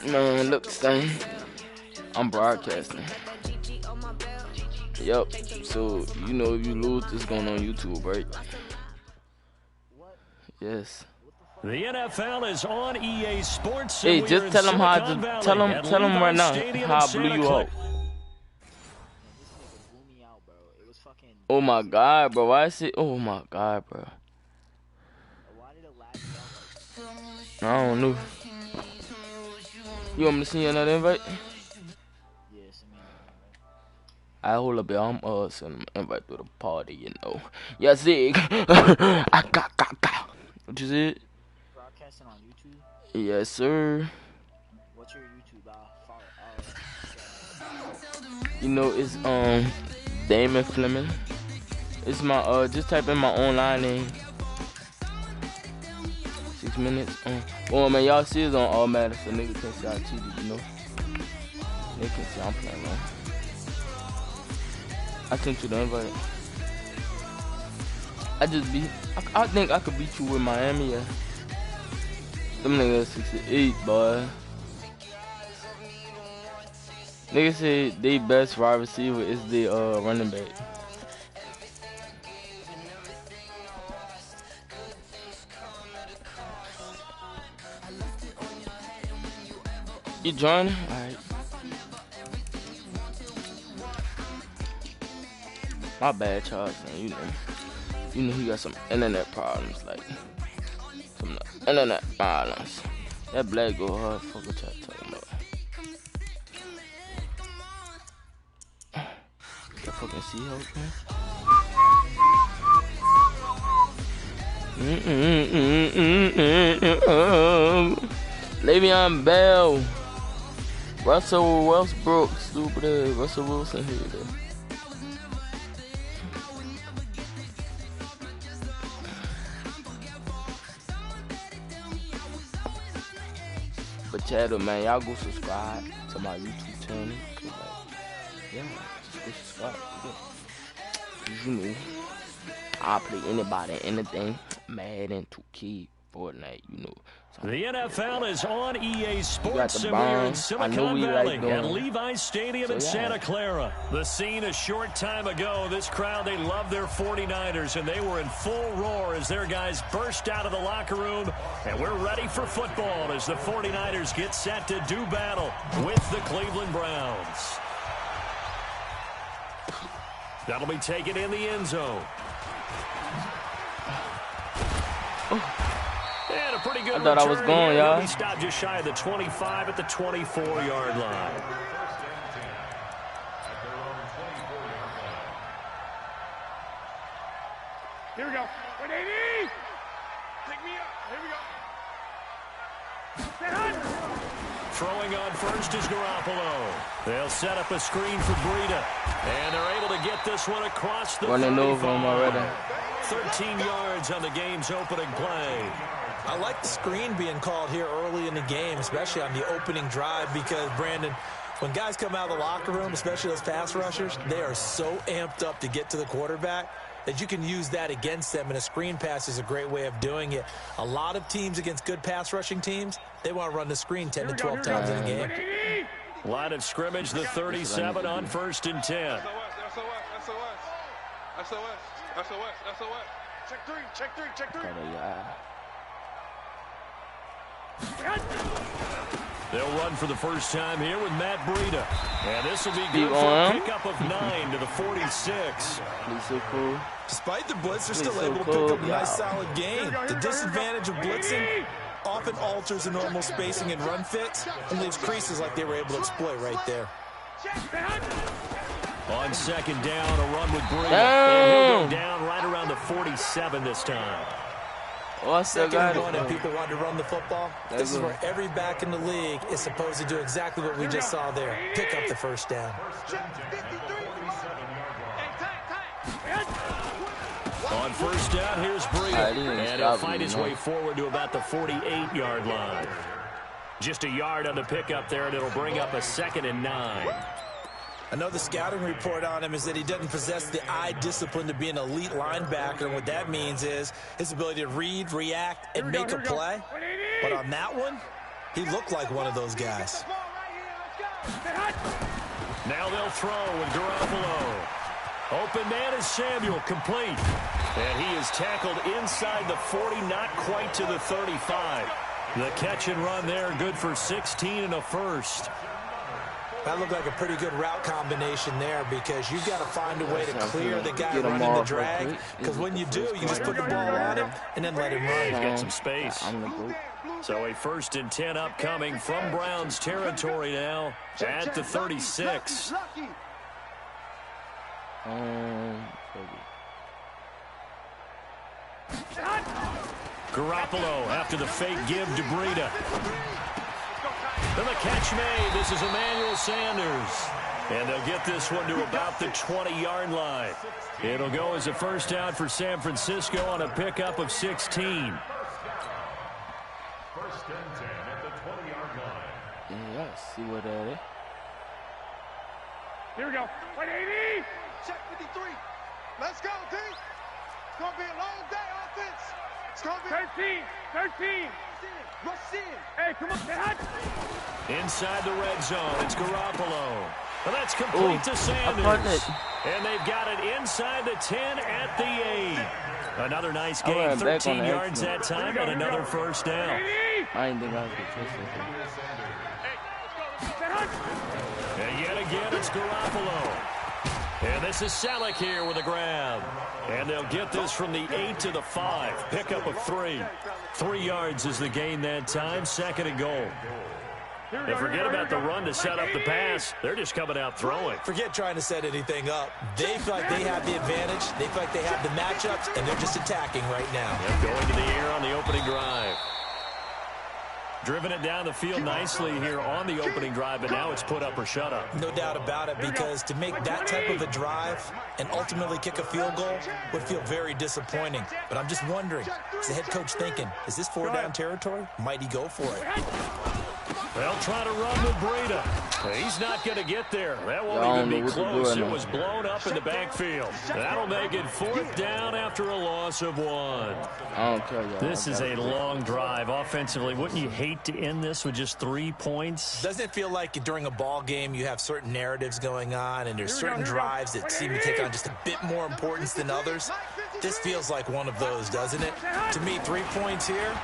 Man, look, Stain. I'm broadcasting. Yup. So, you know, if you lose, this going on YouTube, right? Yes. The NFL is on EA Sports. Hey, just tell him how to tell him right now how I blew you out. Oh my God, bro. Why is it? Oh my God, bro. I don't know. You want me to send you another invite? I hold up, yo. I'm sending an invite to the party, you know. Yes, it. What you said? Broadcasting on YouTube? Yes, sir. What's your YouTube? You know, it's Damon Fleming. It's my just type in my online name. 6 minutes. Oh man, y'all see it's on automatic, so niggas can see I cheated, you know. They can see I'm playing, man. I sent you the invite. I think I could beat you with Miami, yeah. Them niggas 68, boy. Niggas say they best wide receiver is the running back. You joining? Alright. My bad, Charles, man. You know he got some internet problems, like some internet problems. That black go hard. Fuck what y'all talking about. That fucking Seahawks, man. Le'Veon Bell, Russell Westbrook, stupid ass Russell Wilson here. Though. But Chad, man, y'all go subscribe to my YouTube channel. Like, yeah, just go subscribe. Yeah. Cause you know, I play anybody, anything, Madden, 2K, Fortnite, you know. So the NFL is on EA Sports, and we we're in Silicon Valley like at Levi's Stadium in Santa Clara. The scene a short time ago. This crowd, they love their 49ers, and they were in full roar as their guys burst out of the locker room. And we're ready for football as the 49ers get set to do battle with the Cleveland Browns. That'll be taken in the end zone. And a pretty good I thought I was going, y'all. He stopped just shy of the 25 at the 24-yard line. Here we go. 180. Pick me up. Here we go. Throwing on first is Garoppolo. They'll set up a screen for Breida. And they're able to get this one across the 35. Running over him already. 13 yards on the game's opening play. I like the screen being called here early in the game, especially on the opening drive, because, Brandon, when guys come out of the locker room, especially those pass rushers, they are so amped up to get to the quarterback that you can use that against them, and a screen pass is a great way of doing it. A lot of teams against good pass rushing teams, they want to run the screen 10 to 12 times in a game. Line of scrimmage, the 37 on 1st and 10. SOS. Check three. They'll run for the first time here with Matt Breida. And this will be good for a pickup of 9 to the 46. He's so cool. Despite the blitz, they're still able to pick up a nice solid gain. The disadvantage of blitzing often alters the normal spacing and run fits and leaves creases like they were able to exploit right there. On second down, a run with Breida. And he'll go down right around the 47 this time. Oh, I still got it. And people want to run the football. This is where every back in the league is supposed to do exactly what we just saw there. Pick up the first down. On first down, here's Breida. And he'll find his way forward to about the 48-yard line. Just a yard on the pickup there, and it'll bring up a 2nd and 9. Another scouting report on him is that he doesn't possess the eye discipline to be an elite linebacker, and what that means is his ability to read, react, and make a play. But on that one, He looked like one of those guys. Now they'll throw with Garoppolo. Open man is Samuel, complete. And he is tackled inside the 40, not quite to the 35. The catch and run there, good for 16 and a first. That looked like a pretty good route combination there because you've got to find a way to clear the guy running the drag. Because when you do, you just put the ball on him and then let him run. He's got some space. So a 1st and 10 upcoming from Browns territory now at the 36. Garoppolo after the fake give to Breida. And the catch made. This is Emmanuel Sanders. And they'll get this one to about the 20-yard line. It'll go as a first down for San Francisco on a pickup of 16. 1st and 10 at the 20-yard line. Yeah, see what that is. Here we go. 180. Check 53. Let's go, D. It's going to be a long day, offense. It's going to be 13. rush in. Hey, come on, get hot. Inside the red zone, it's Garoppolo. And that's complete to Sanders. And they've got it inside the 10 at the 8. Another nice game, 13 yards that time, and another first down. I didn't think I was going to touch it. And yet again, it's Garoppolo. And this is Selleck here with a grab. And they'll get this from the 8 to the 5. Pickup of 3. 3 yards is the gain that time. 2nd and goal. And forget about the run to set up the pass. They're just coming out throwing. Forget trying to set anything up. They feel like they have the advantage. They feel like they have the matchups, and they're just attacking right now. Yep, going to the air on the opening drive. Driven it down the field nicely here on the opening drive, but now it's put up or shut up. No doubt about it, because to make that type of a drive and ultimately kick a field goal would feel very disappointing. But I'm just wondering, is the head coach thinking, is this 4-down territory? Might he go for it? They'll try to run with Breida. He's not going to get there. That won't even be close. It was blown up in the backfield. That'll make it 4th down after a loss of 1. I don't care, y'all. This is a long drive offensively. Wouldn't you hate to end this with just 3 points? Doesn't it feel like during a ball game you have certain narratives going on and there's certain drives that seem to take on just a bit more importance than others? This feels like one of those, doesn't it? To me, 3 points here,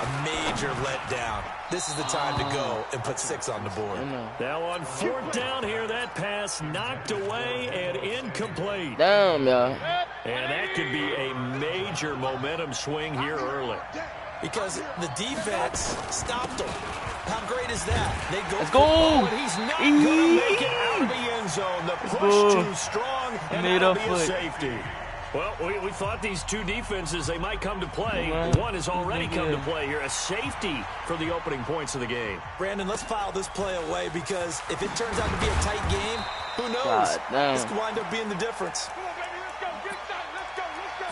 a major letdown. This is the time to go and put 6 on the board. Now on 4th down here, that pass knocked away and incomplete. Damn, y'all. And that could be a major momentum swing here early. Because the defense stopped them. How great is that? They go. Let's go. And he's not going to make it out of the end zone. The push too strong, and that'll be a safety. Well, we thought these two defenses, they might come to play. One has already come to play here. A safety for the opening points of the game. Brandon, let's file this play away because if it turns out to be a tight game, who knows? This could wind up being the difference. Come on, baby, let's go. Get excited. Let's go. Let's go.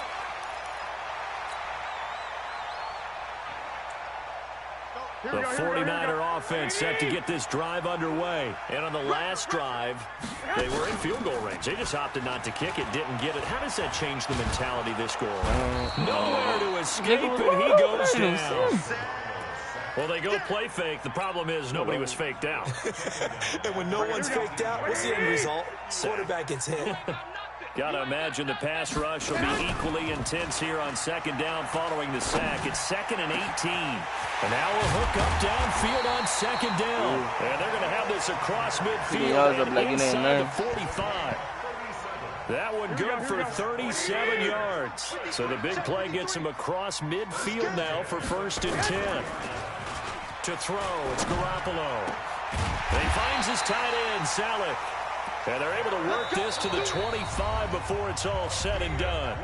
The 49er offense set to get this drive underway. And on the last drive, they were in field goal range. They just opted not to kick it, didn't get it. How does that change the mentality this goal? Nowhere to escape, and he goes down. Well, they go play fake. The problem is nobody was faked out. And when no one's faked out, what's the end result? Quarterback gets hit. Got to imagine the pass rush will be equally intense here on 2nd down following the sack. It's 2nd and 18. And now a hook up downfield on 2nd down. And they're going to have this across midfield and inside the 45. That one good for 37 yards. So the big play gets him across midfield now for 1st and 10. To throw, it's Garoppolo. And he finds his tight end, Selleck. And they're able to work this to the 25 before it's all said and done.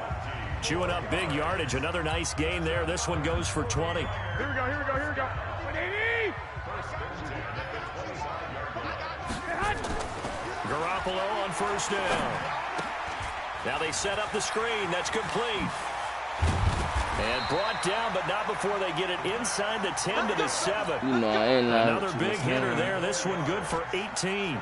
Chewing up big yardage. Another nice gain there. This one goes for 20. Here we go. 180. Garoppolo on 1st down. Now they set up the screen. That's complete. And brought down, but not before they get it inside the 10 to the 7. You know, I ain't lying. Another big hitter there. This one good for 18.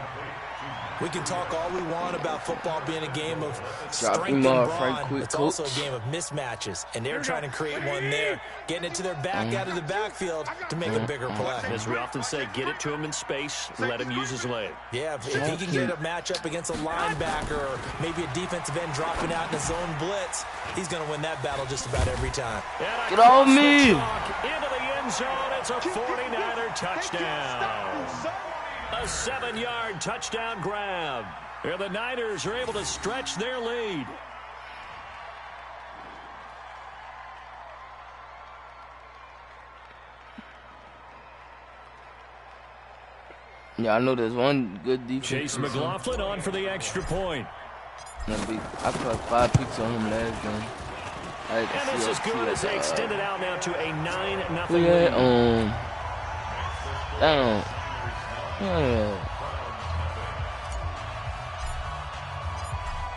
We can talk all we want about football being a game of Drop strength him and off right brawn. quick, It's also a coach. game of mismatches, and they're trying to create one there, getting it to their back out of the backfield to make a bigger play. As we often say, get it to him in space, let him use his leg. Yeah, if he can get a matchup against a linebacker or maybe a defensive end dropping out in a zone blitz, he's going to win that battle just about every time. Get off me! Into the end zone. It's a 49er touchdown. A 7-yard touchdown grab. And the Niners are able to stretch their lead. Yeah, I know there's one good defense. Chase McLaughlin on for the extra point. I caught 5 picks on him last game. And this is good as they extend it out now to a 9-0 lead. lead. Down. Yeah.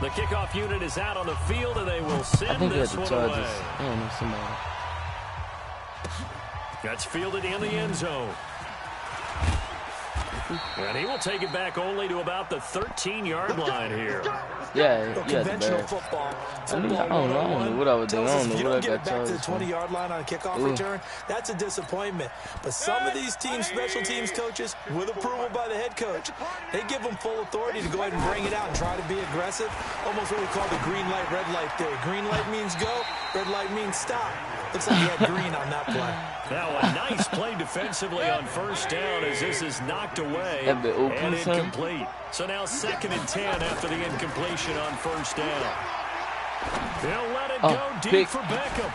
The kickoff unit is out on the field, and they will send this one away. I don't know, somebody. That's fielded in the end zone. And he will take it back only to about the 13-yard line here. Yeah, Conventional football. I don't know what I would do. I don't know If you what I don't get got it back to the charged. 20-yard line on a kickoff return, that's a disappointment. But some of these teams, special teams coaches, with approval by the head coach, they give them full authority to go ahead and bring it out and try to be aggressive. Almost what we call the green light, red light theory. Green light means go, red light means stop. Looks like he had green on that play. Now a nice play defensively on first down as this is knocked away That bit open, and son. incomplete. So now 2nd and 10 after the incompletion on first down. They'll let it go deep pick. for Beckham.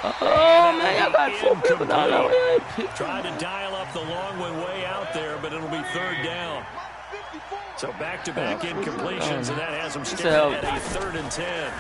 Oh, man, I got 4 people down there. Trying to dial up the long one way out there, but it'll be 3rd down. So back-to-back incompletions, and that has them standing at a 3rd and 10.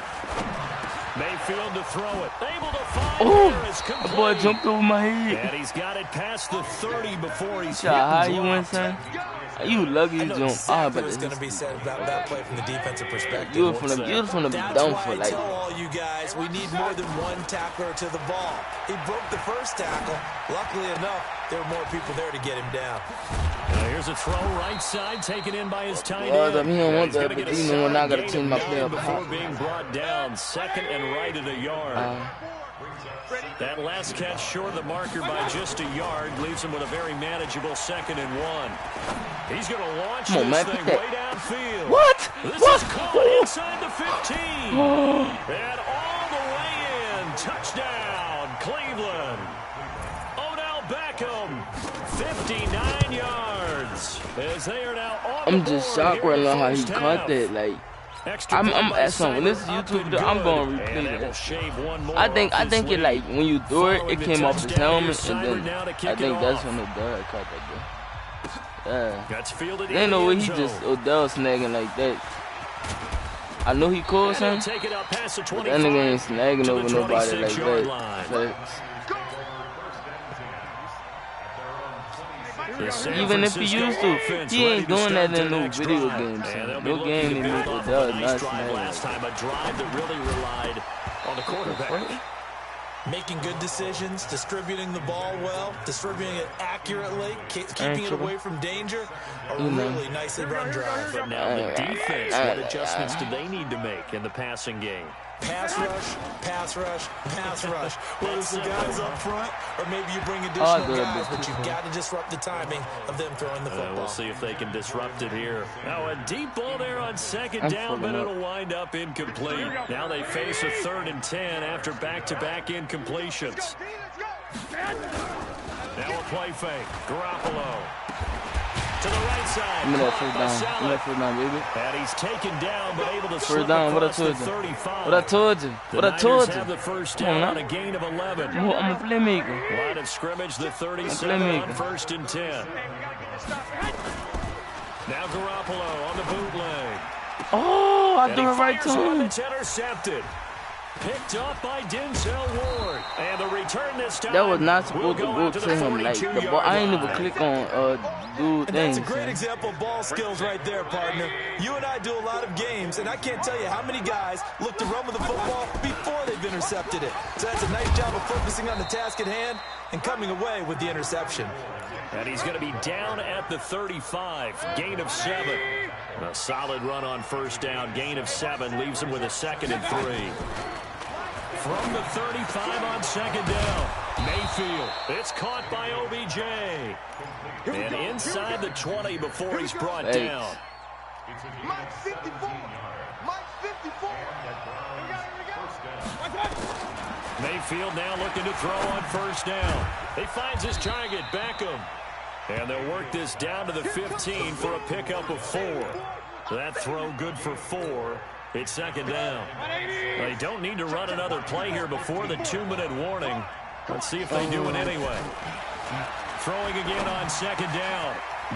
Mayfield to throw it. Able to find there is complete. Boy jumped over my head. And he's got it past the 30 before he's hit How and you went, dropped. son? You lucky you I know jumped. exactly But what's going to be said about that play from the defensive perspective. you were from the That's down why for I like. tell all you guys, we need more than one tackler to the ball. He broke the first tackle. Luckily enough, there were more people there to get him down. Now here's a throw right side, taken in by his tight Well, end. he don't want He's that, gonna but get a even when I gotta solid change my gain of play 9 up before high. being brought down. 2nd and right at a yard. That last catch short of the marker by just a yard leaves him with a very manageable 2nd and 1. He's going to launch this thing way downfield. What? This is caught inside the 15. And all the way in. Touchdown, Cleveland. Odell Beckham, 59 yards. As they are now on I'm the just board shocked here right in now how he first caught half. that. Like, Extra I'm point by at some. When this is Simon, up YouTube, and video, I'm good. gonna replay And that will that. shave one more I think off his it lead. like when you threw it, Following it the came off his touchdown, helmet, here's and Simon then now to kick I it think that's off. when Odell caught that. Yeah. That's fielded They in know the what end he zone. just Odell snagging like that. I know he cool, And he'll son. take it out past the But 25 that nigga ain't snagging to over the nobody like 26-yard that. line. Facts. The San Even if he Francisco used to, offense he ready ain't to doing start that in their no next video drive. games. And they'll be No looking game to they build make off of Odell a nice not drive snagging. last time, a drive that really relied on the quarterback. Making good decisions, distributing the ball well, distributing it accurately, keeping it away from danger. A really nicely run drive. But now the defense, what adjustments do they need to make in the passing game? Pass rush, pass rush, pass rush. Whether it's the guys up front or maybe you bring Oh, additional guys, but you've got to disrupt the timing of them throwing the football. We'll see if they can disrupt it here. Now a deep ball there on 2nd down, but it'll wind up incomplete. Now they face a 3rd and 10 after back-to-back incompletions. Now a play fake. Garoppolo. To the right side. Give me that first down. Give me that first down, baby. And he's taken down, but able to slip First down, what I across the told you. 35. What I told you. The What I told Niners you. have the first Come on down, now. a gain of 11. I'm a playmaker. Line of scrimmage, the 37 on playmaker. 1st and 10. Now Garoppolo on the bootleg. Oh, I And threw he it right fires to one him. that's intercepted. Picked up by Denzel Ward. And the return this time That was not will supposed to go go out to to the him. Like, the 42-yard ball, I ain't line. even click on do And that's things. a great son. example of ball skills right there, partner. You and I do a lot of games, and I can't tell you how many guys look to run with the football before they've intercepted it. So that's a nice job of focusing on the task at hand and coming away with the interception. And he's going to be down at the 35, gain of 7. A solid run on first down, gain of 7, leaves him with a 2nd and 3. From the 35 on 2nd down, Mayfield. It's caught by OBJ. And inside the 20 before he's brought down. Mike 54. Mike 54. Mayfield now looking to throw on first down. He finds his target, Beckham. And they'll work this down to the 15 for a pickup of 4. That throw good for 4. It's 2nd down. They don't need to run another play here before the 2-minute warning. Let's see if they do it anyway. Throwing again on 2nd down.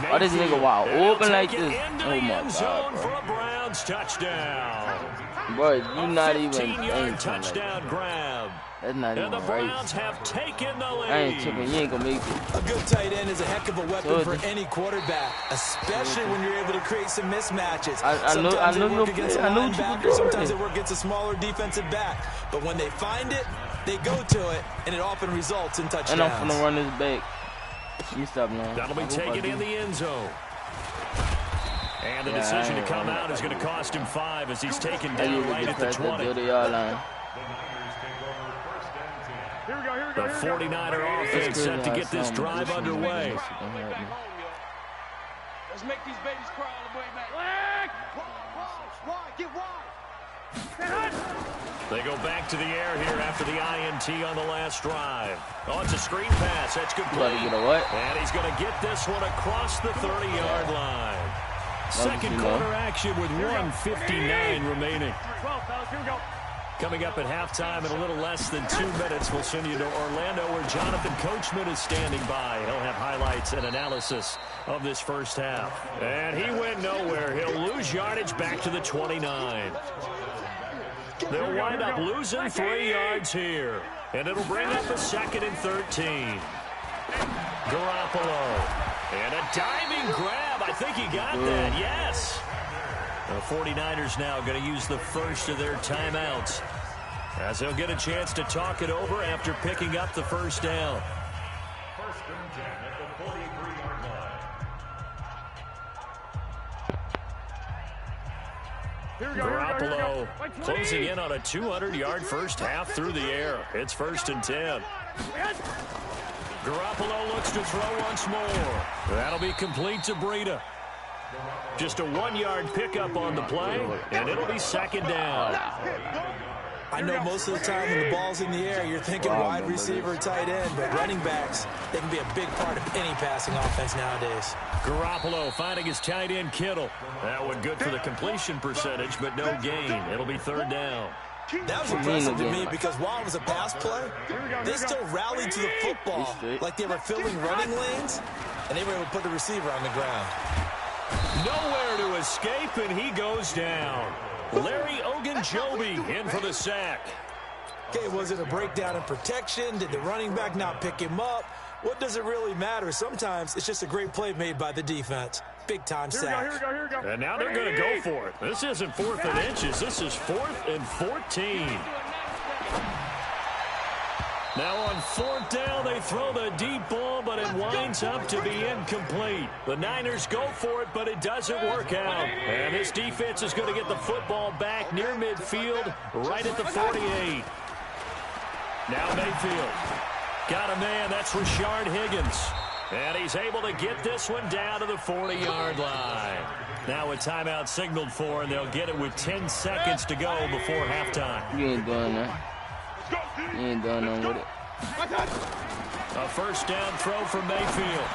Why this nigga wild open like this? Oh my God, for a Browns touchdown. Bro, you not even 15-yard touchdown grab. That's not and even the right. Browns have taken the lead. I ain't tripping. You ain't gonna make it. A good tight end is a heck of a weapon for any quarterback, especially when you're able to create some mismatches. Sometimes they work against a linebacker, sometimes they work against a smaller defensive back. But when they find it, they go to it, and it often results in touchdowns. And I'm finna run this back. You stop now. That'll be taken in the end zone. And the decision to come out is going to cost him 5 as he's taken down right at the 20. The 49er offense set to get this drive underway. Let's make these babies cry all the way back. Wide, get wide. They go back to the air here after the INT on the last drive. Oh, it's a screen pass. That's good play. And he's going to get this one across the 30-yard line. Second quarter action with 1:59 remaining. 12, fellas, here we go. Coming up at halftime in a little less than 2 minutes, we'll send you to Orlando where Jonathan Coachman is standing by. He'll have highlights and analysis of this first half. And he went nowhere. He'll lose yardage back to the 29. They'll wind up losing 3 yards here. And it'll bring up a 2nd and 13. Garoppolo. And a diving grab. I think he got that. Yes. The 49ers now going to use the first of their timeouts as they'll get a chance to talk it over after picking up the first down. First and 10 at the 43-yard line. Garoppolo closing in on a 200-yard first half through the air. It's 1st and 10. Garoppolo looks to throw once more. That'll be complete to Breida. Just a 1-yard pickup on the play, and it'll be 2nd down. I know most of the time when the ball's in the air, you're thinking wide receiver, tight end, but running backs, they can be a big part of any passing offense nowadays. Garoppolo finding his tight end Kittle. That one good for the completion percentage, but no gain. It'll be 3rd down. That was impressive to me because while it was a pass play, they still rallied to the football like they were filling running lanes, and they were able to put the receiver on the ground. Nowhere to escape, and he goes down. Larry Ogunjobi in for the sack. Okay, was it a breakdown in protection? Did the running back not pick him up? What does it really matter? Sometimes it's just a great play made by the defense. Big-time sack. Here we go. And now they're going to go for it. This isn't 4th and inches. This is 4th and 14. Now on 4th down, they throw the deep ball, but it winds up to be incomplete. The Niners go for it, but it doesn't work out. And this defense is going to get the football back near midfield, right at the 48. Now Mayfield. Got a man, that's Rashard Higgins. And he's able to get this one down to the 40-yard line. Now a timeout signaled for, and they'll get it with 10 seconds to go before halftime. You ain't doing that. You ain't doing nothing with it. A first down throw for Mayfield.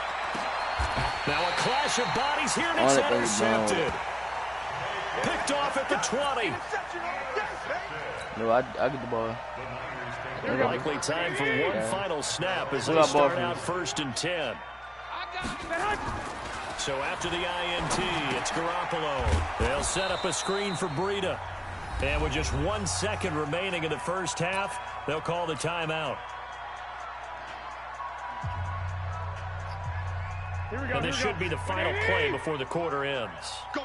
Now a clash of bodies here, and it's intercepted. Picked off at the 20. No, I get the ball. Likely time for one final snap as they start out 1st and 10. So after the INT, it's Garoppolo. They'll set up a screen for Breida. And with just 1 second remaining in the first half, they'll call the timeout. And this should be the final play before the quarter ends. Go.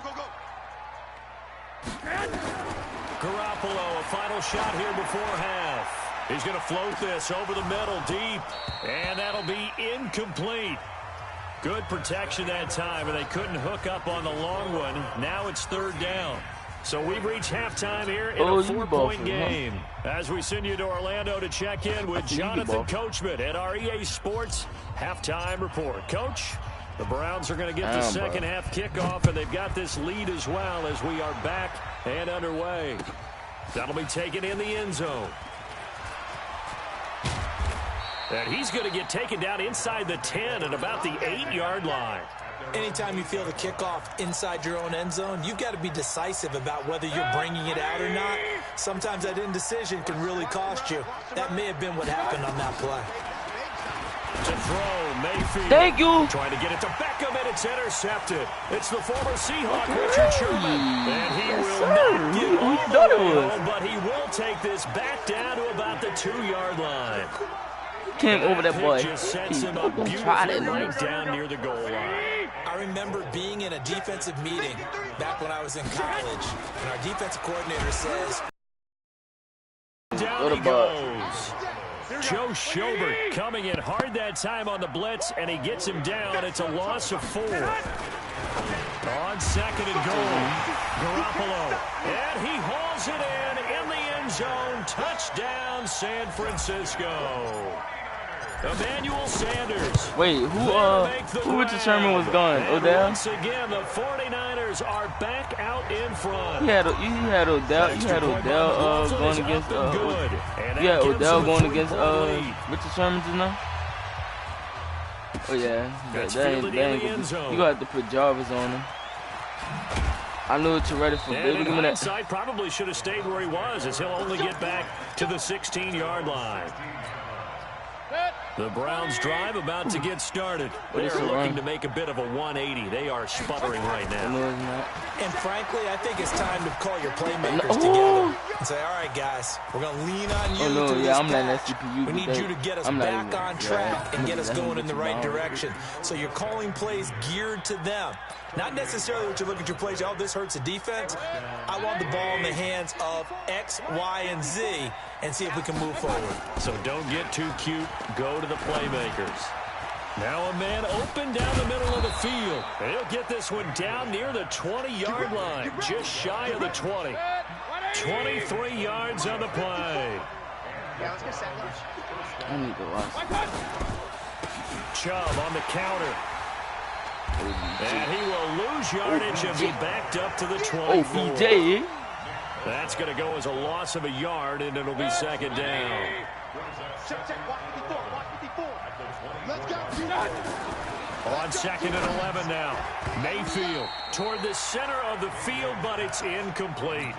Garoppolo, a final shot here before half. He's going to float this over the middle deep, and that'll be incomplete. Good protection that time, and they couldn't hook up on the long one. Now it's 3rd down. So we've reached halftime here in a 4-point game. As we send you to Orlando to check in with Jonathan Coachman at our EA Sports Halftime Report. Coach, the Browns are going to get the second half kickoff, and they've got this lead as well as we are back and underway. That'll be taken in the end zone. And he's going to get taken down inside the 10 at about the 8-yard line. Anytime you feel the kickoff inside your own end zone, you've got to be decisive about whether you're bringing it out or not. Sometimes that indecision can really cost you. That may have been what happened on that play. To throw, Mayfield. Thank you. Trying to get it to Beckham, and it's intercepted. It's the former Seahawk, Richard Sherman. And he will not get all the way home, but he will take this back down to about the 2-yard line. Came over that boy. Just sets him up beautifully right down near the goal line. I remember being in a defensive meeting back when I was in college, and our defensive coordinator says, down he goes. Joe Schobert coming in hard that time on the blitz, and he gets him down. It's a loss of 4. On 2nd and goal, Garoppolo. And he hauls it in the end zone. Touchdown, San Francisco. Emmanuel Sanders. Wait, who Richard Sherman was going? Odell? Once again, the 49ers are back out in front. You had Odell going against Odell going against Richard Sherman just now? Oh yeah. That ain't you gonna have to put Jarvis on him. I knew what you're ready for, baby. Give me that. Side probably should have stayed where he was, as he'll only get back to the 16-yard line. The Browns drive about to get started. They're looking to make a bit of a 180. They are sputtering right now. And frankly, I think it's time to call your playmakers together and say, all right, guys, we're going to lean on you through this patch. We need you to get us back on track and get us going in the right direction. So you're calling plays geared to them. Not necessarily what you look at your plays, oh, this hurts the defense. I want the ball in the hands of X, Y, and Z and see if we can move forward. So don't get too cute. Go to the playmakers. Now a man open down the middle of the field. He'll get this one down near the 20-yard line, just shy of the 20. 23 yards on the play. I need to watch. Chubb on the counter. And he will lose yardage and be backed up to the 24. OBJ. That's going to go as a loss of a yard, and it'll be 2nd down. On 2nd and 11 now. Mayfield toward the center of the field, but it's incomplete.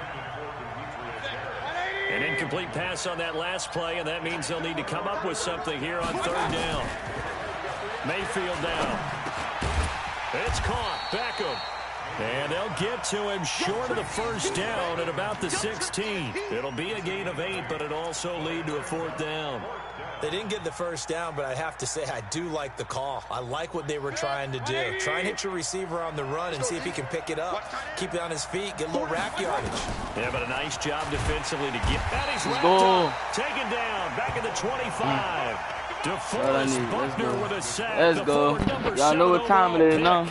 An incomplete pass on that last play, and that means they'll need to come up with something here on 3rd down. Mayfield down. It's caught. Beckham. And they'll get to him short of the 1st down at about the 16. It'll be a gain of 8, but it'll also lead to a 4th down. They didn't get the 1st down, but I have to say I do like the call. I like what they were trying to do. Try and hit your receiver on the run and see if he can pick it up. Keep it on his feet. Get a little rack yardage. Yeah, but a nice job defensively to get that. He's wrapped up. Taken down. Back at the 25. DeForest Buckner with a sack. Let's go. Y'all know what time it is now.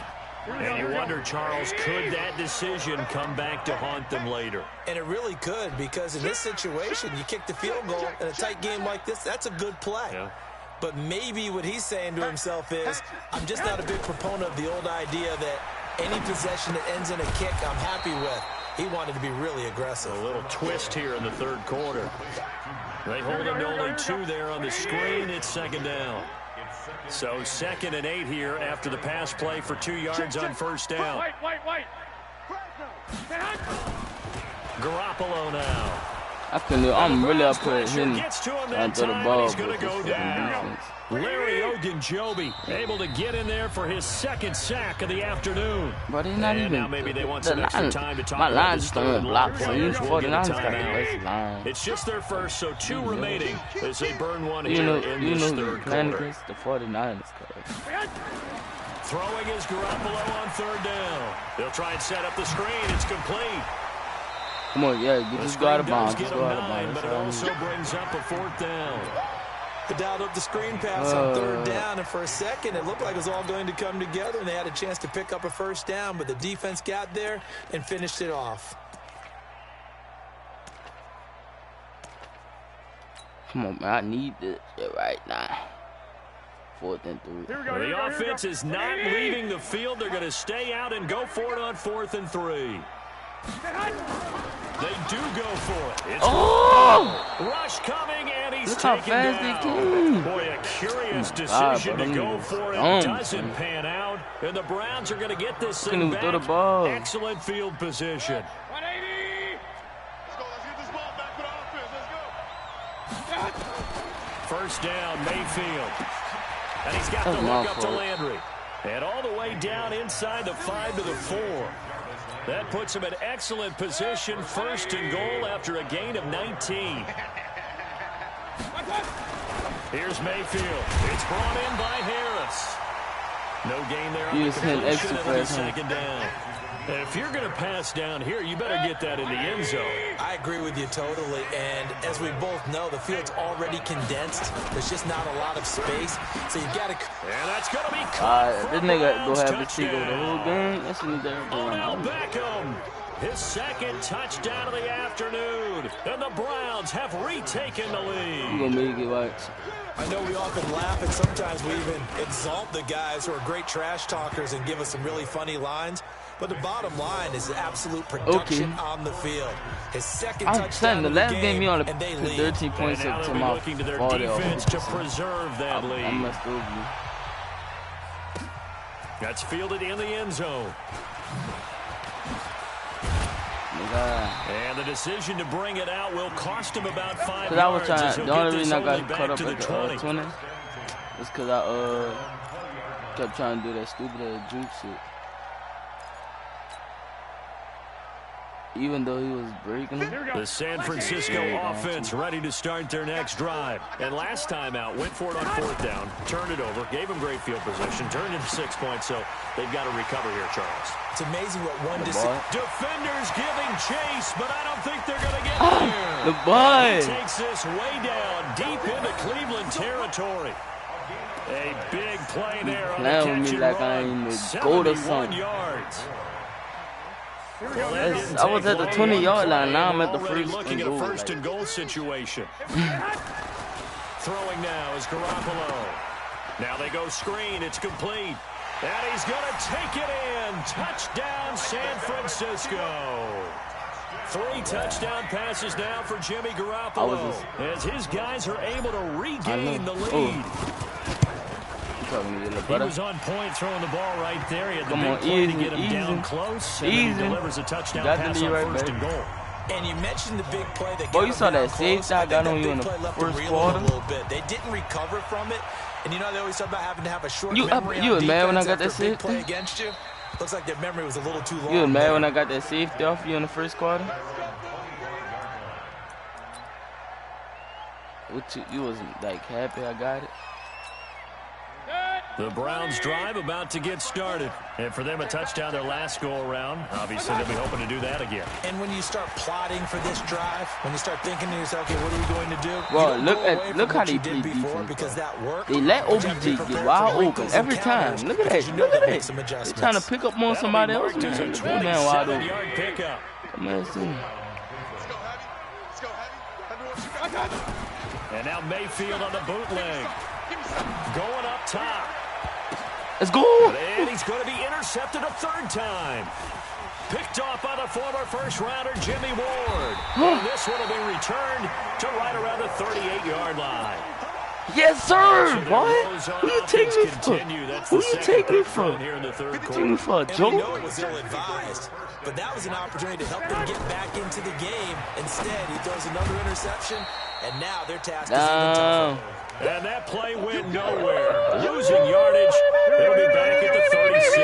And you wonder, Charles, could that decision come back to haunt them later? And it really could, because in this situation, you kick the field goal in a tight game like this, that's a good play. Yeah. But maybe what he's saying to himself is, I'm just not a big proponent of the old idea that any possession that ends in a kick I'm happy with. He wanted to be really aggressive. A little twist here in the 3rd quarter. They hold him to only 2 there on the screen. It's 2nd down. So 2nd and 8 here after the pass play for 2 yards on 1st down. Garoppolo now. I'm really up for him and throw the ball. Larry Ogunjobi able to get in there for his 2nd sack of the afternoon. But he's not even. Now maybe they want some extra time to talk my about line's just throwing blocks. So you 49ers got the best line. It's just their first, so 2 remaining as they burn one here in this 3rd quarter. Against the 49ers. Throwing is Garoppolo on 3rd down. They'll try and set up the screen. It's complete. Come on, yeah, you just go out of bounds. Just go out of bounds. But it also brings up a 4th down. They dialed up the screen pass on 3rd down, and for a second, it looked like it was all going to come together, and they had a chance to pick up a 1st down, but the defense got there and finished it off. Come on, man, I need this shit right now. 4th and 3. The offense is not leaving the field. They're going to stay out and go for it on 4th and 3. They do go for it. It's rush coming, and he's taken down. Boy, a curious decision to go for it. Doesn't pan out, and the Browns are going to get this thing back. Excellent field position. 180. Let's go. Let's get this ball back for the offense. Let's go. 1st down, Mayfield. And he's got the look up to Landry. And all the way down inside the 5 to the 4. That puts him in excellent position, 1st and goal after a gain of 19. Here's Mayfield. It's brought in by Harris. No gain there on the completion, and it'll be 2nd down. And if you're going to pass down here, you better get that in the end zone. I agree with you totally, and as we both know, the field's already condensed. There's just not a lot of space, so you got to... And that's going to be caught. This nigga go have the seat over the whole game. That's what they're doing. Odell Beckham, his 2nd touchdown of the afternoon, and the Browns have retaken the lead. You gonna make it right. I know we often laugh, and sometimes we even exalt the guys who are great trash talkers and give us some really funny lines. But the bottom line is absolute production on the field. His 2nd touchdown the last game he only and they put lead. 13 points up to my looking to their defense to preserve that lead. I messed over you. That's fielded in the end zone. And the decision to bring it out will cost him about 5 yards. The only reason I got caught up at the 20 was because I kept trying to do that stupid juke shit. Even though he was breaking it. The San Francisco offense ready to start their next drive. And last time out, went for it on 4th down, turned it over, gave him great field position, turned into 6 points, so they've got to recover here, Charles. It's amazing what one defenders giving chase, but I don't think they're going to get there. The boy. He takes this way down, deep into Cleveland territory. A big play there on the catch and run. 71 yards. I was at the 20-yard line. Now I'm at the looking at a 1st and goal situation. Throwing now is Garoppolo. Now they go screen. It's complete. And he's going to take it in. Touchdown, San Francisco. 3 touchdown passes now for Jimmy Garoppolo as his guys are able to regain the lead. He was on point throwing the ball right there. He had the big play to get him down close. And he delivers a touchdown pass on 1st and goal. And you mentioned the big play that you saw that safety I got on you in the 1st quarter. A little bit. They didn't recover from it. And you know they always talk about having to have a short memory. You was mad when I got that safety? Play against you. Looks like their memory was a little too long. You was mad when I got that safety off you in the 1st quarter? You wasn't like happy I got it? The Browns drive about to get started. And for them, a touchdown their last go-around. Obviously, they'll be hoping to do that again. And when you start plotting for this drive, when you start thinking to yourself, okay, what are we going to do? Well, look how they play defense. Because that worked. They let OBJ get wide open every time. Look at that. Look at that. They're trying to pick up on somebody else. Man, wide open. Come on, see. And now Mayfield on the bootleg. Going up top. Let's go. And he's going to be intercepted a 3rd time. Picked off by the former 1st-rounder Jimmy Ward. And this one will be returned to right around the 38-yard line. Yes, sir. What? Who you take me for? Who you take me for? Here in the 3rd quarter. Take me for a joke? We know it was ill-advised, but that was an opportunity to help them get back into the game. Instead, he throws another interception, and now their task is even tougher. And that play went nowhere. Losing yardage. It'll be back at the 36.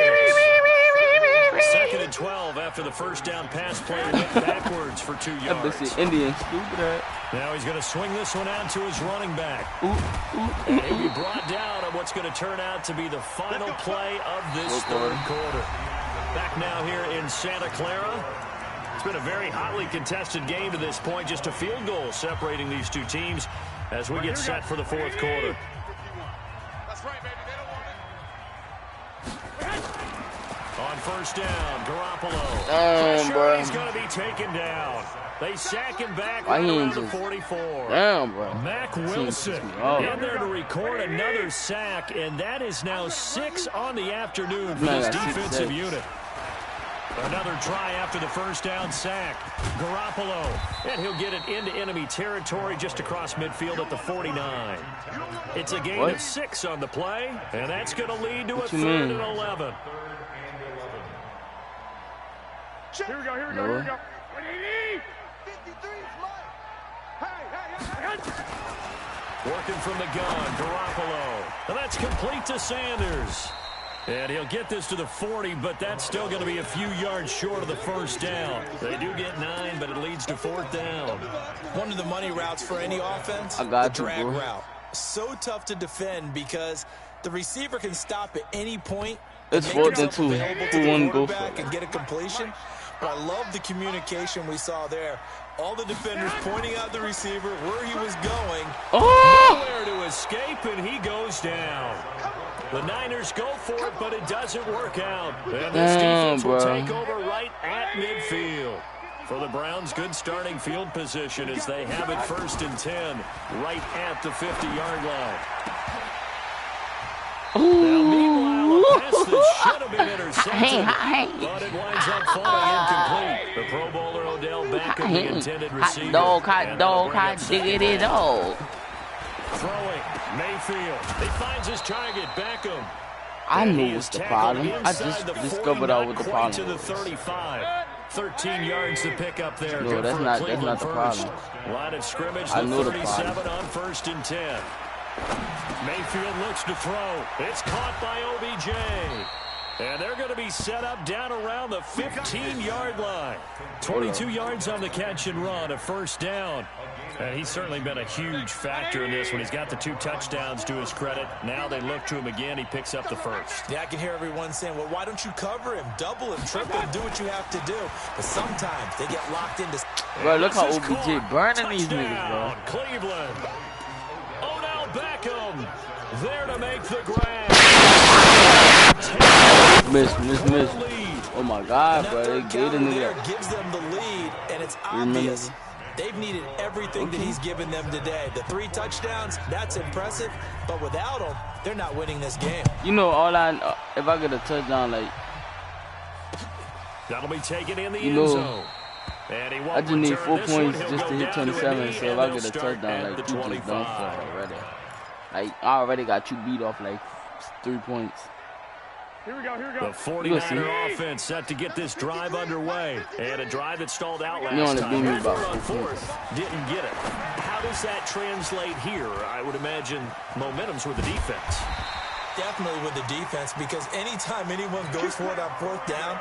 2nd and 12 after the 1st down pass play went backwards for 2 yards. Indian stupid. Now he's going to swing this one out to his running back. And he'll be brought down on what's going to turn out to be the final play of this 3rd quarter. Back now here in Santa Clara. been a very hotly contested game to this point. Just a field goal separating these two teams as we get set for the fourth quarter. That's right, baby. They don't want it. On first down, Garoppolo. Damn, bro. He's going to be taken down. They sack him back Why right he around ain't the just- 44. Damn, bro. Mac Wilson in there to record another sack, and that is now 6 on the afternoon for Man, this that's defensive 6. unit. Another try after the first down sack. Garoppolo, and he'll get it into enemy territory just across midfield at the 49. It's a gain of 6 on the play, and that's going to lead to a 3rd and 11. Here we go, here we go, here we go. 53 is mine. Hey. Working from the gun, Garoppolo. And that's complete to Sanders. And he'll get this to the 40, but that's still going to be a few yards short of the first down. They do get 9, but it leads to 4th down. One of the money routes for any offense, I got the you, drag bro. route. So tough to defend because the receiver can stop at any point. It's make 4th and himself 2. available to Who the won? Go for quarterback it. and get a completion. But I love the communication we saw there. All the defenders pointing out the receiver, where he was going. Oh! Nowhere to escape, and he goes down. The Niners go for it, but it doesn't work out. And this defense will take over right at midfield. For the Browns, good starting field position as they have it 1st and 10 right at the 50-yard line. Now, meanwhile, a pass that should have been intercepted, but it winds up falling incomplete. The Pro Bowler Odell Beckham, the intended receiver. Hot dog, diggity dog. Throwing, Mayfield. He finds his target, Beckham. I And knew he what's is the tackled problem. I inside just the 40, discovered out what the not quite problem to the was. 35. 13 yards to pick up there. No, Good that's for not Cleveland the first. problem. Line of scrimmage, I the know the 37 problem. on 1st and 10. Mayfield looks to throw. It's caught by OBJ. And they're going to be set up down around the 15-yard line. 22 yards on the catch and run, a 1st down. And he's certainly been a huge factor in this when he's got the 2 touchdowns to his credit. Now they look to him again. He picks up the 1st. Yeah, I can hear everyone saying, well, why don't you cover him, double him, triple him, do what you have to do. But sometimes they get locked into... Bro, look how This is OBJ caught. burning these niggas, bro. Touchdown, Cleveland. Odell Beckham there to make the grab. Miss. Oh my God, bro. They That gave the counter there nigga. gives them the lead, and it's Remember? obvious they've needed everything that he's given them today. The 3 touchdowns, that's impressive, but without him, they're not winning this game. You know, if I get a touchdown, like, That'll be taken in the You end know, zone. And he I won't just need return 4 this one. points He'll just go to hit down to a 27. knee, So if and I they'll get a start touchdown, at like, the you just done 25. for already. Like, I already got you beat off, like, 3 points. Here we go, here we The go. 49er offense set to get this drive underway. And a drive that stalled out You last only time. beat me Here's about one on 4 4th. Didn't get it. How does that translate here? I would imagine momentum's with the defense. Definitely with the defense, because anytime anyone goes for it on 4th down,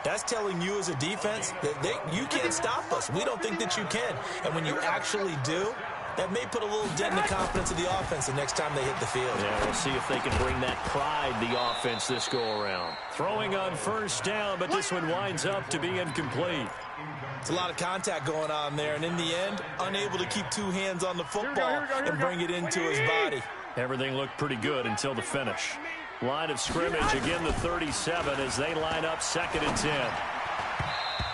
that's telling you as a defense that you can't stop us. We don't think that you can. And when you actually do, that may put a little dent in the confidence of the offense the next time they hit the field. Yeah, we'll see if they can bring that pride, the offense, this go-around. Throwing on 1st down, but this one winds up to be incomplete. It's a lot of contact going on there, and in the end, unable to keep 2 hands on the football and bring it into his body. Everything looked pretty good until the finish. Line of scrimmage, again the 37 as they line up 2nd and 10.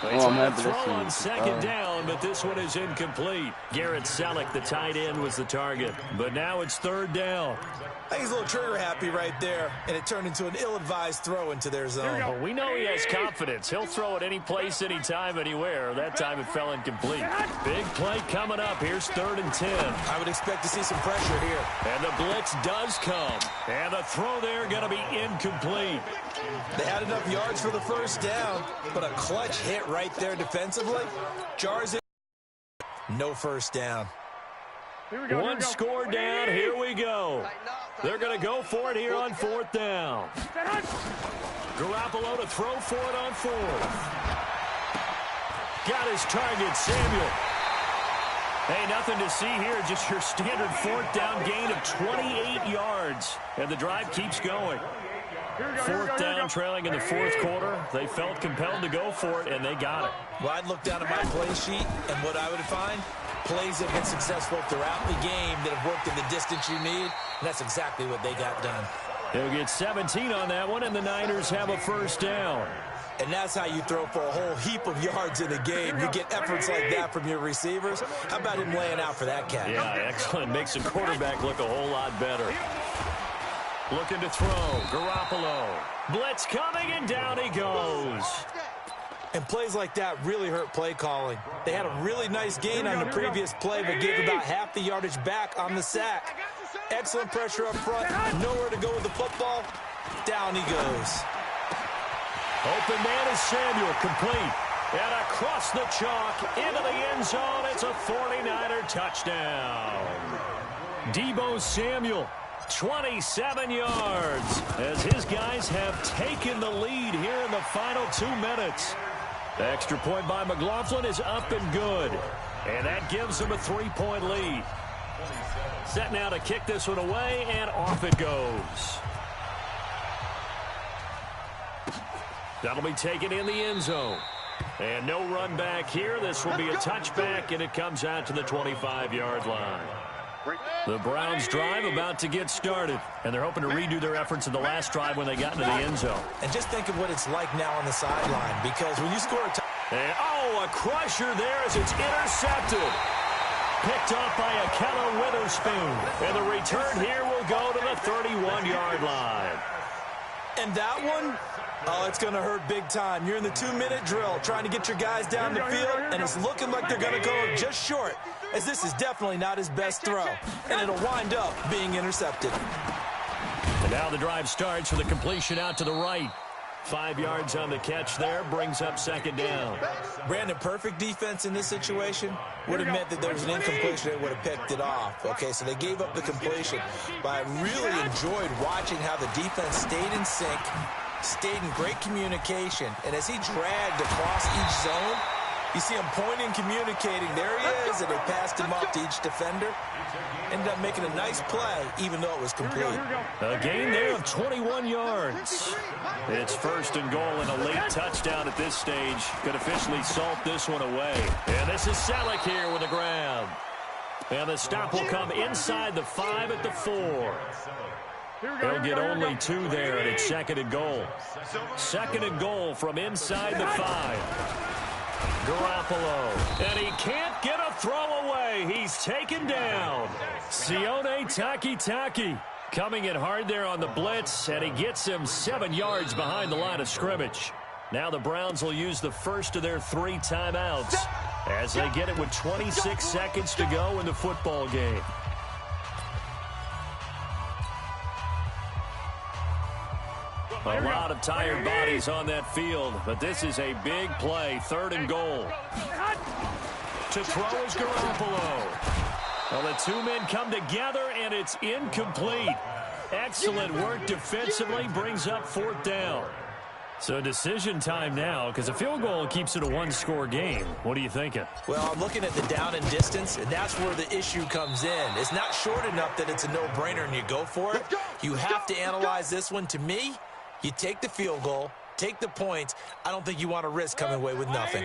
They Oh, I'm try to happy to throw see on it. 2nd down, but this one is incomplete. Garrett Selleck, the tight end, was the target. But now it's 3rd down. I think he's a little trigger happy right there, and it turned into an ill-advised throw into their zone. Well, we know he has confidence. He'll throw it any place, anytime, anywhere. That time it fell incomplete. Big play coming up. Here's 3rd and 10. I would expect to see some pressure here. And the blitz does come. And the throw there going to be incomplete. They had enough yards for the 1st down, but a clutch hit right there defensively jars it. No 1st down. Here we go, One score down. Here we go. They're going to go for it here on 4th down. Garoppolo to throw for it on 4th. Got his target, Samuel. Hey, nothing to see here. Just your standard 4th down gain of 28 yards. And the drive keeps going. Fourth down, trailing in the fourth quarter. They felt compelled to go for it, and they got it. Well, I'd look down at my play sheet, and what I would find, plays have been successful throughout the game that have worked in the distance you need, and that's exactly what they got done. They'll get 17 on that one, and the Niners have a first down. And that's how you throw for a whole heap of yards in a game. You get efforts like that from your receivers. How about him laying out for that cat? Yeah, excellent. Makes the quarterback look a whole lot better. Looking to throw. Garoppolo. Blitz coming, and down he goes. And plays like that really hurt play calling. They had a really nice gain on the previous play, but gave about half the yardage back on the sack. Excellent pressure up front. Nowhere to go with the football. Down he goes. Open man is Samuel, complete. And across the chalk, into the end zone. It's a 49er touchdown. Deebo Samuel, 27 yards, as his guys have taken the lead here in the final 2 minutes. The extra point by McLaughlin is up and good. And that gives them a 3-point lead. Set now to kick this one away, and off it goes. That'll be taken in the end zone. And no run back here. This will be a touchback, and it comes out to the 25-yard line. The Browns drive about to get started, and they're hoping to redo their efforts in the last drive when they got into the end zone. And just think of what it's like now on the sideline, because when you score a a crusher there as it's intercepted. Picked off by Akello Witherspoon. And the return here will go to the 31-yard line. And that one, oh, it's going to hurt big time. You're in the 2-minute drill trying to get your guys down the field, and it's looking like they're going to go just short, as this is definitely not his best throw. And it'll wind up being intercepted. And now the drive starts with a completion out to the right. 5 yards on the catch there, brings up second down. Brandon, perfect defense in this situation would have meant that there was an incompletion that would have picked it off. Okay, so they gave up the completion. But I really enjoyed watching how the defense stayed in sync, stayed in great communication, and as he dragged across each zone, you see him pointing, communicating. There he is, and they passed him off to each defender. Ended up making a nice play, even though it was complete. A gain there of 21 yards. It's first and goal, and a late touchdown at this stage could officially salt this one away. And this is Selleck here with a grab. And the stop will come inside the 5 at the 4. They'll get only 2 there, and it's second and goal. Second and goal from inside the 5. Garoppolo, and he can't get a throw away. He's taken down. Sione Takitaki coming in hard there on the blitz, and he gets him 7 yards behind the line of scrimmage. Now the Browns will use the first of their 3 timeouts as they get it with 26 seconds to go in the football game. A lot of tired bodies on that field, but this is a big play, third and goal. To throw is Garoppolo. Well, the 2 men come together, and it's incomplete. Excellent work defensively, brings up fourth down. So decision time now, because a field goal keeps it a 1-score game. What are you thinking? Well, I'm looking at the down and distance, and that's where the issue comes in. It's not short enough that it's a no-brainer and you go for it. You have to analyze this one. To me, you take the field goal, take the points. I don't think you want to risk coming away with nothing.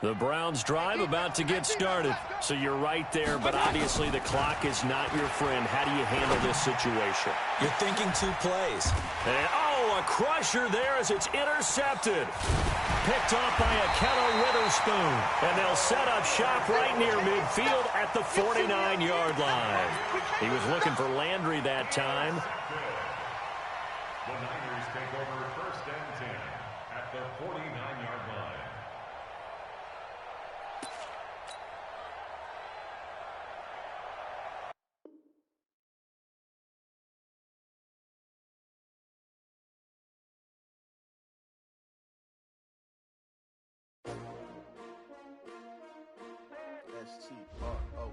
The Browns drive about to get started. So you're right there, but obviously the clock is not your friend. How do you handle this situation? You're thinking 2 plays. And, a crusher there as it's intercepted. Picked off by Akello Witherspoon. And they'll set up shop right near midfield at the 49-yard line. He was looking for Landry that time. The Niners take over first and 10 at the 49-yard line. S-T-R-O.